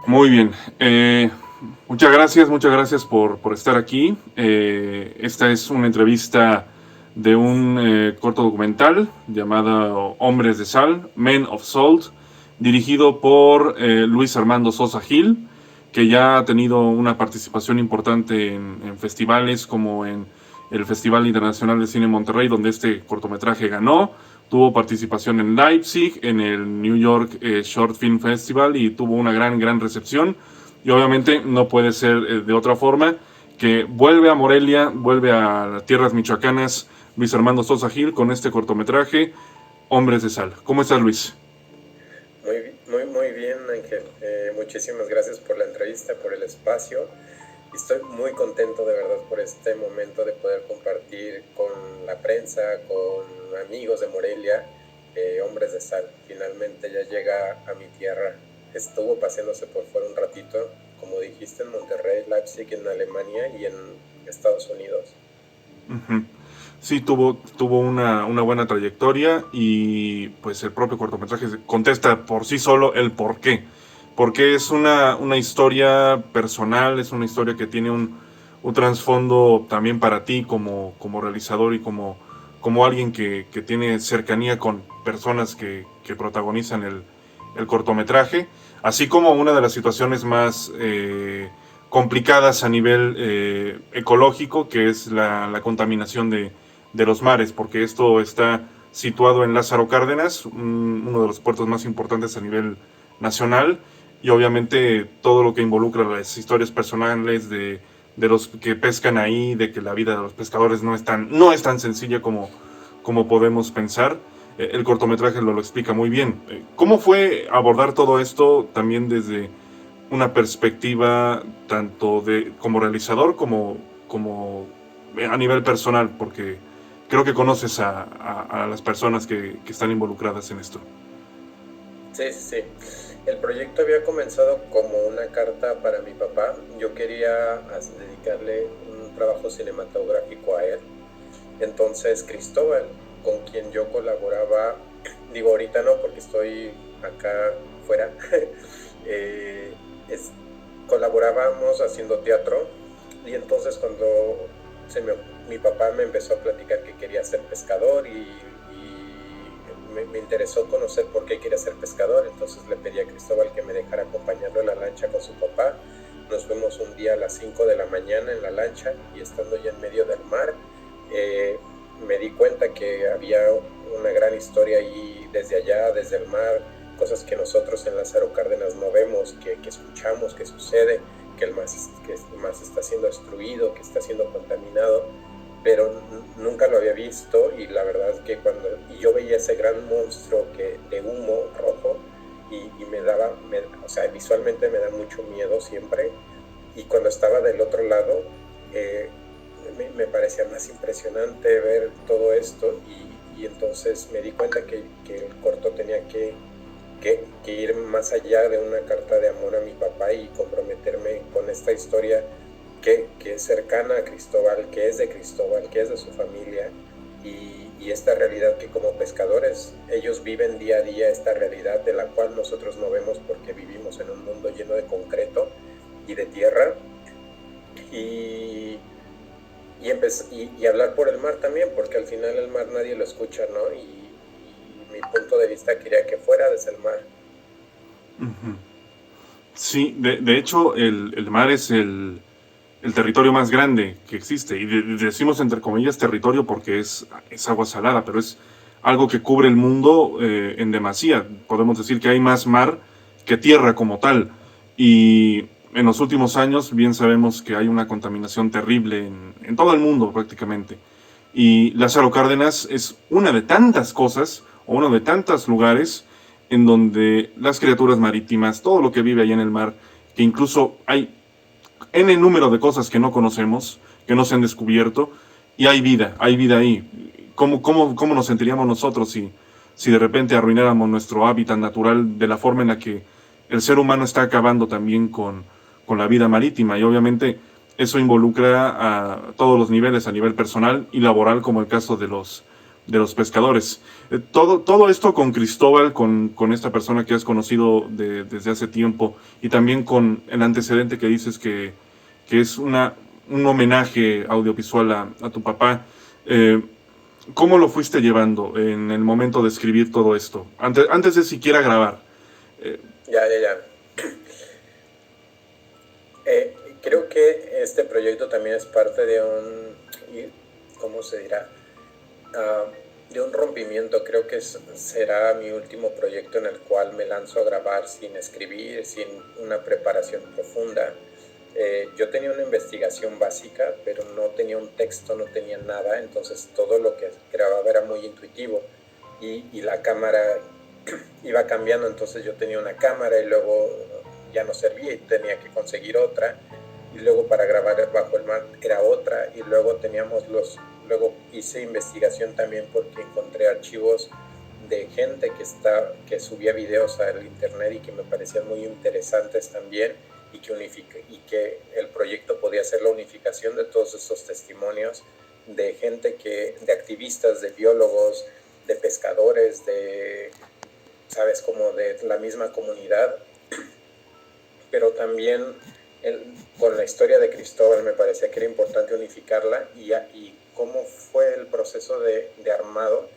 Muy bien. Muchas gracias por estar aquí. Esta es una entrevista de un corto documental llamado Hombres de Sal, Men of Salt, dirigido por Luis Armando Sosa Gil, que ya ha tenido una participación importante en festivales como en el Festival Internacional de Cine Monterrey, donde este cortometraje ganó. Tuvo participación en Leipzig, en el New York Short Film Festival y tuvo una gran recepción. Y obviamente no puede ser de otra forma que vuelve a Morelia, vuelve a tierras michoacanas, Luis Armando Sosa Gil con este cortometraje, Hombres de Sal. ¿Cómo estás, Luis? Muy bien, Ángel. Muchísimas gracias por la entrevista, por el espacio. Estoy muy contento de verdad por este momento de poder compartir con la prensa, con amigos de Morelia, Hombres de Sal. Finalmente ya llega a mi tierra. Estuvo paseándose por fuera un ratito, como dijiste, en Monterrey, Leipzig, en Alemania y en Estados Unidos. Uh-huh. Sí, tuvo una buena trayectoria y pues el propio cortometraje contesta por sí solo el por qué. Porque es una historia personal, es una historia que tiene un trasfondo también para ti como realizador y como alguien que tiene cercanía con personas que protagonizan el cortometraje, así como una de las situaciones más complicadas a nivel ecológico, que es la contaminación de los mares, porque esto está situado en Lázaro Cárdenas, uno de los puertos más importantes a nivel nacional, y obviamente todo lo que involucra las historias personales de los que pescan ahí, de que la vida de los pescadores no es tan sencilla como podemos pensar. El cortometraje lo explica muy bien. ¿Cómo fue abordar todo esto también desde una perspectiva tanto como realizador como a nivel personal? Porque creo que conoces a las personas que están involucradas en esto. Sí, sí, sí. El proyecto había comenzado como una carta para mi papá. Yo quería dedicarle un trabajo cinematográfico a él. Entonces Cristóbal, con quien yo colaboraba, digo ahorita no porque estoy acá fuera, eh, es- colaborábamos haciendo teatro y entonces cuando se me- mi papá me empezó a platicar que quería ser pescador y me interesó conocer por qué quería ser pescador, entonces le pedí a Cristóbal que me dejara acompañarlo en la lancha con su papá. Nos fuimos un día a las 5 de la mañana en la lancha y estando ya en medio del mar, eh, me di cuenta que había una gran historia ahí desde allá, desde el mar, cosas que nosotros en Lázaro Cárdenas no vemos, que escuchamos, que sucede, que el mar está siendo destruido, que está siendo contaminado, pero nunca lo había visto y la verdad es que y yo veía ese gran monstruo de humo rojo y o sea, visualmente me da mucho miedo siempre y cuando estaba del otro lado, eh, me parecía más impresionante ver todo esto y entonces me di cuenta que el corto tenía que ir más allá de una carta de amor a mi papá y comprometerme con esta historia que es cercana a Cristóbal, que es de Cristóbal, que es de su familia y esta realidad que como pescadores ellos viven día a día esta realidad de la cual nosotros no vemos porque vivimos en un mundo lleno de concreto y de tierra y, y hablar por el mar también, porque al final el mar nadie lo escucha, ¿no? Y mi punto de vista quería que fuera desde el mar. Uh-huh. Sí, de hecho el mar es el territorio más grande que existe. Y decimos entre comillas territorio porque es agua salada, pero es algo que cubre el mundo en demasía. Podemos decir que hay más mar que tierra como tal. Y en los últimos años bien sabemos que hay una contaminación terrible en todo el mundo prácticamente. Y Lázaro Cárdenas es una de tantas cosas o uno de tantos lugares en donde las criaturas marítimas, todo lo que vive ahí en el mar, que incluso hay N número de cosas que no conocemos, que no se han descubierto, y hay vida ahí. ¿Cómo nos sentiríamos nosotros si de repente arruináramos nuestro hábitat natural de la forma en la que el ser humano está acabando también con la vida marítima? Y obviamente eso involucra a todos los niveles, a nivel personal y laboral, como el caso los pescadores. Todo esto con Cristóbal, con esta persona que has conocido desde hace tiempo, y también con el antecedente que dices que es un homenaje audiovisual a tu papá. ¿Cómo lo fuiste llevando en el momento de escribir todo esto? Antes de siquiera grabar. Ya. Creo que este proyecto también es parte de ¿cómo se dirá? Ah, de un rompimiento. Creo que será mi último proyecto en el cual me lanzo a grabar sin escribir, sin una preparación profunda. Yo tenía una investigación básica, pero no tenía un texto, no tenía nada, entonces todo lo que grababa era muy intuitivo y la cámara iba cambiando, entonces yo tenía una cámara y luego ya no servía y tenía que conseguir otra, y luego para grabar bajo el mar era otra, y luego luego hice investigación también porque encontré archivos de gente que subía videos al internet y que me parecían muy interesantes también, y que el proyecto podía ser la unificación de todos esos testimonios de gente de activistas, de biólogos, de pescadores, sabes, como de la misma comunidad, pero también con la historia de Cristóbal me parecía que era importante unificarla, y cómo fue el proceso de armado.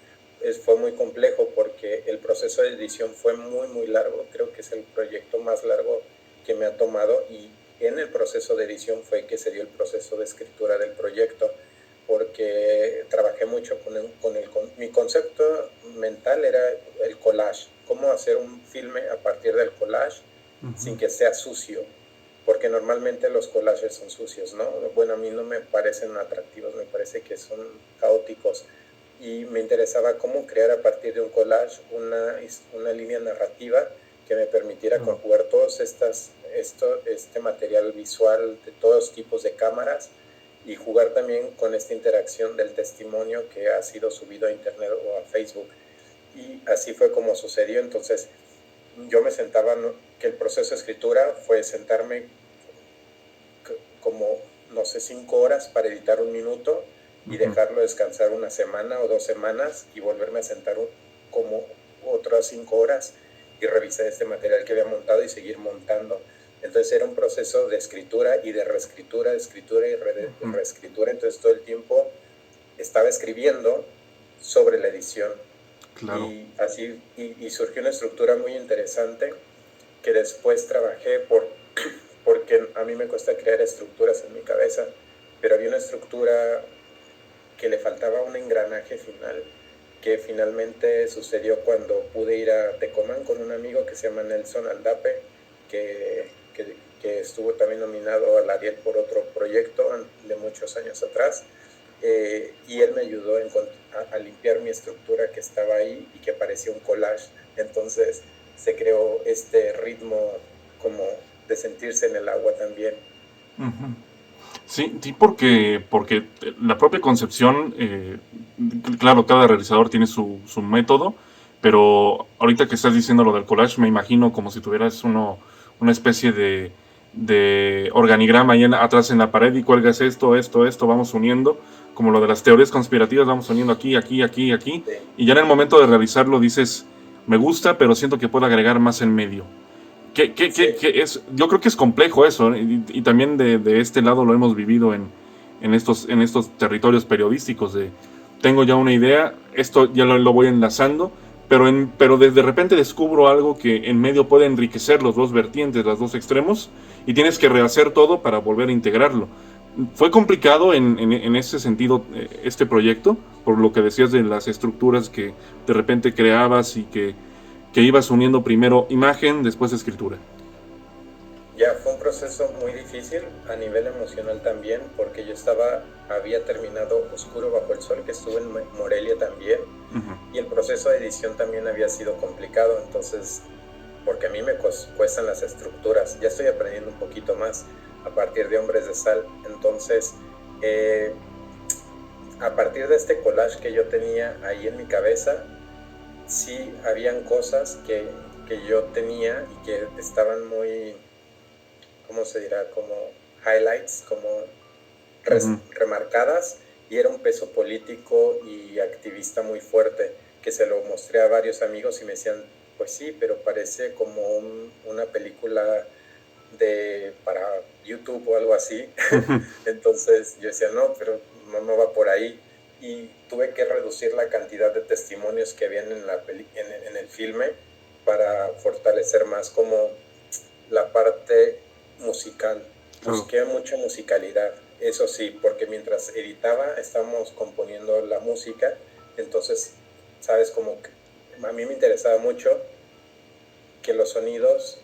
Fue muy complejo porque el proceso de edición fue muy, muy largo. Creo que es el proyecto más largo que me ha tomado, y en el proceso de edición fue que se dio el proceso de escritura del proyecto, porque trabajé mucho mi concepto mental era el collage, cómo hacer un filme a partir del collage sin que sea sucio, porque normalmente los collages son sucios, ¿no? Bueno, a mí no me parecen atractivos, me parece que son caóticos, y me interesaba cómo crear a partir de un collage una línea narrativa que me permitiera conjugar este material visual de todos tipos de cámaras, y jugar también con esta interacción del testimonio que ha sido subido a internet o a Facebook. Y así fue como sucedió. Entonces yo me sentaba, que el proceso de escritura fue sentarme como, no sé, 5 horas para editar 1 minuto y dejarlo descansar 1 semana o 2 semanas y volverme a sentar como otras 5 horas y revisar este material que había montado y seguir montando. Entonces era un proceso de escritura y de reescritura, de escritura y reescritura. Entonces todo el tiempo estaba escribiendo sobre la edición. Claro. Y así y surgió una estructura muy interesante que después trabajé porque a mí me cuesta crear estructuras en mi cabeza, pero había una estructura que le faltaba un engranaje final, que finalmente sucedió cuando pude ir a Tecomán con un amigo que se llama Nelson Aldape, que estuvo también nominado al Ariel por otro proyecto de muchos años atrás, y él me ayudó a limpiar mi estructura que estaba ahí y que parecía un collage. Entonces se creó este ritmo como de sentirse en el agua también. Sí, porque la propia concepción, claro, cada realizador tiene su método, pero ahorita que estás diciendo lo del collage, me imagino como si tuvieras una especie de organigrama ahí atrás en la pared y cuelgas esto, vamos uniendo, como lo de las teorías conspirativas, vamos uniendo aquí, Sí. y ya en el momento de realizarlo dices, me gusta, pero siento que puedo agregar más en medio. Yo creo que es complejo eso, y también de este lado lo hemos vivido en estos territorios periodísticos de tengo ya una idea, esto ya lo voy enlazando, pero de repente descubro algo que en medio puede enriquecer los dos vertientes, los dos extremos, y tienes que rehacer todo para volver a integrarlo. Fue complicado en ese sentido este proyecto, por lo que decías de las estructuras que de repente creabas y que ibas uniendo primero imagen, después escritura. Ya fue un proceso muy difícil a nivel emocional también, porque yo había terminado Oscuro bajo el sol, que estuve en Morelia también, y el proceso de edición también había sido complicado, entonces, porque a mí me cuestan las estructuras. Ya estoy aprendiendo un poquito más a partir de Hombres de Sal. Entonces, a partir de este collage que yo tenía ahí en mi cabeza, sí habían cosas que yo tenía y que estaban muy, ¿cómo se dirá? Como highlights, como remarcadas, y era un peso político y activista muy fuerte, que se lo mostré a varios amigos y me decían, pues sí, pero parece como una película para YouTube o algo así. Entonces yo decía, no, pero no va por ahí. Y tuve que reducir la cantidad de testimonios que habían en el filme para fortalecer más como la parte musical. Busqué mucha musicalidad, eso sí, porque mientras editaba estábamos componiendo la música, entonces, sabes, como que a mí me interesaba mucho que los sonidos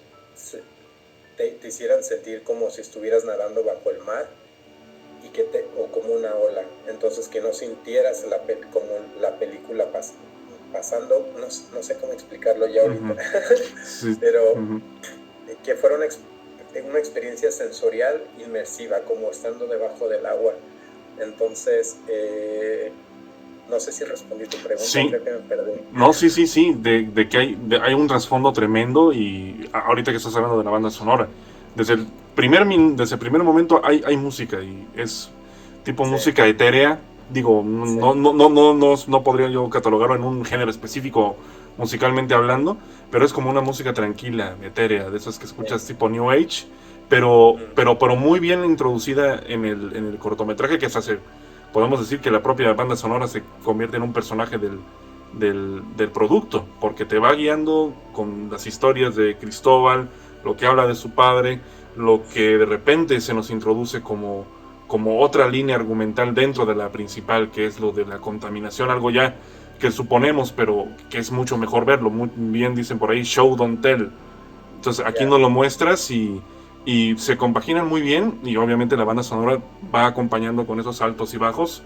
te hicieran sentir como si estuvieras nadando bajo el mar o como una ola, entonces que no sintieras como la película pasando, no sé cómo explicarlo ya ahorita, Sí. pero que fuera una experiencia sensorial inmersiva, como estando debajo del agua. Entonces, no sé si respondí tu pregunta, sí. Creo que me perdí. No, sí, de que hay un trasfondo tremendo, y ahorita que estás hablando de la banda sonora, desde el primer momento hay música, y es tipo música etérea. Digo, no podría yo catalogarlo en un género específico musicalmente hablando, pero es como una música tranquila, etérea, de esas que escuchas tipo New Age, pero muy bien introducida en el cortometraje, que hasta podemos decir que la propia banda sonora se convierte en un personaje del producto, porque te va guiando con las historias de Cristóbal, lo que habla de su padre, lo que de repente se nos introduce como otra línea argumental dentro de la principal, que es lo de la contaminación, algo ya que suponemos, pero que es mucho mejor verlo. Muy bien dicen por ahí, show don't tell. Entonces aquí no lo muestras, y se compaginan muy bien, y obviamente la banda sonora va acompañando con esos altos y bajos,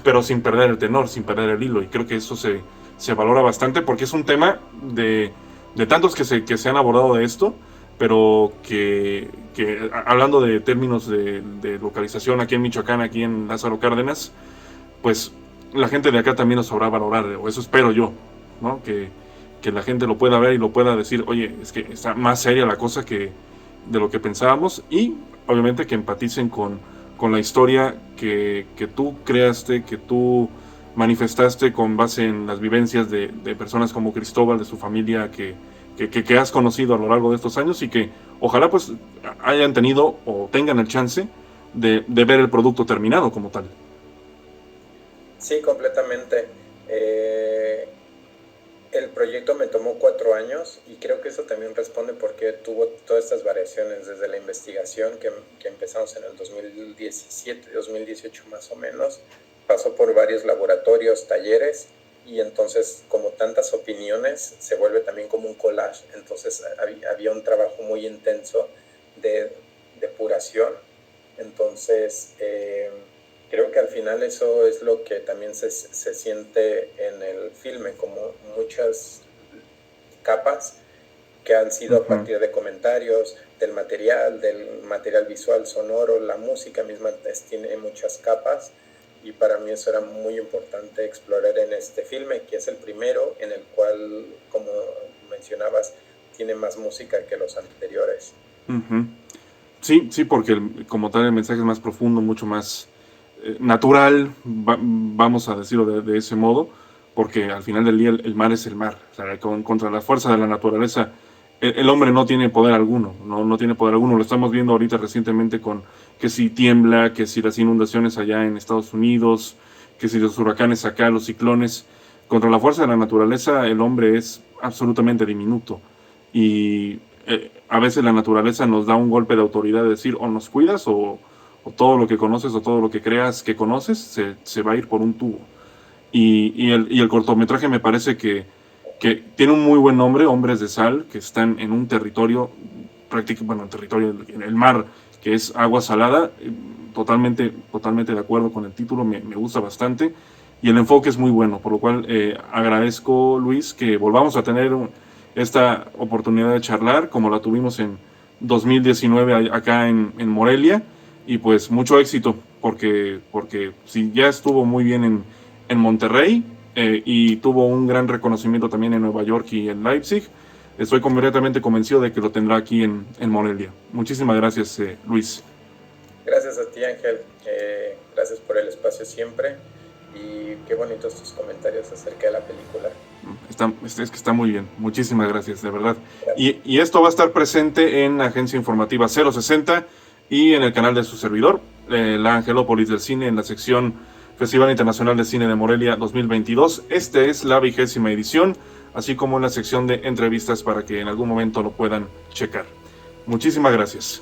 pero sin perder el tenor, sin perder el hilo, y creo que eso se valora bastante, porque es un tema de tantos que se han abordado de esto, pero que hablando de términos de localización aquí en Michoacán, aquí en Lázaro Cárdenas, pues la gente de acá también lo sabrá valorar, o eso espero yo, ¿no? Que la gente lo pueda ver y lo pueda decir, oye, es que está más seria la cosa que de lo que pensábamos, y obviamente que empaticen con la historia que tú creaste, que tú manifestaste con base en las vivencias de personas como Cristóbal, de su familia, que has conocido a lo largo de estos años, y que ojalá pues hayan tenido o tengan el chance de ver el producto terminado como tal. Sí, completamente. El proyecto me tomó 4 años y creo que eso también responde porque tuvo todas estas variaciones desde la investigación que empezamos en el 2017, 2018 más o menos. Pasó por varios laboratorios, talleres, y entonces como tantas opiniones se vuelve también como un collage. Entonces había un trabajo muy intenso de depuración. Entonces creo que al final eso es lo que también se siente en el filme, como muchas capas que han sido a partir de comentarios, del material visual, sonoro, la música misma tiene muchas capas, y para mí eso era muy importante explorar en este filme, que es el primero en el cual, como mencionabas, tiene más música que los anteriores. Sí, porque como tal el mensaje es más profundo, mucho más natural, vamos a decirlo de ese modo, porque al final del día el mar es el mar. O sea, contra la fuerza de la naturaleza, el hombre no tiene poder alguno, no tiene poder alguno. Lo estamos viendo ahorita recientemente con que si tiembla, que si las inundaciones allá en Estados Unidos, que si los huracanes acá, los ciclones. Contra la fuerza de la naturaleza el hombre es absolutamente diminuto, y a veces la naturaleza nos da un golpe de autoridad de decir, o nos cuidas, o todo lo que conoces o todo lo que creas que conoces se va a ir por un tubo. Y el cortometraje me parece que tiene un muy buen nombre, Hombres de Sal, que están en un territorio, en el mar, que es agua salada. Totalmente de acuerdo con el título, me gusta bastante, y el enfoque es muy bueno, por lo cual agradezco, Luis, que volvamos a tener esta oportunidad de charlar, como la tuvimos en 2019 acá en Morelia, y pues mucho éxito, porque si ya estuvo muy bien en Monterrey, y tuvo un gran reconocimiento también en Nueva York y en Leipzig, estoy completamente convencido de que lo tendrá aquí en Morelia. Muchísimas gracias, Luis. Gracias a ti, Ángel. Gracias por el espacio siempre y qué bonitos tus comentarios acerca de la película. Es que está muy bien. Muchísimas gracias, de verdad. Y esto va a estar presente en Agencia Informativa 060 y en el canal de su servidor, la Angelópolis del Cine, en la sección Festival Internacional de Cine de Morelia 2022. Esta es la 20ª edición, así como en la sección de entrevistas para que en algún momento lo puedan checar. Muchísimas gracias.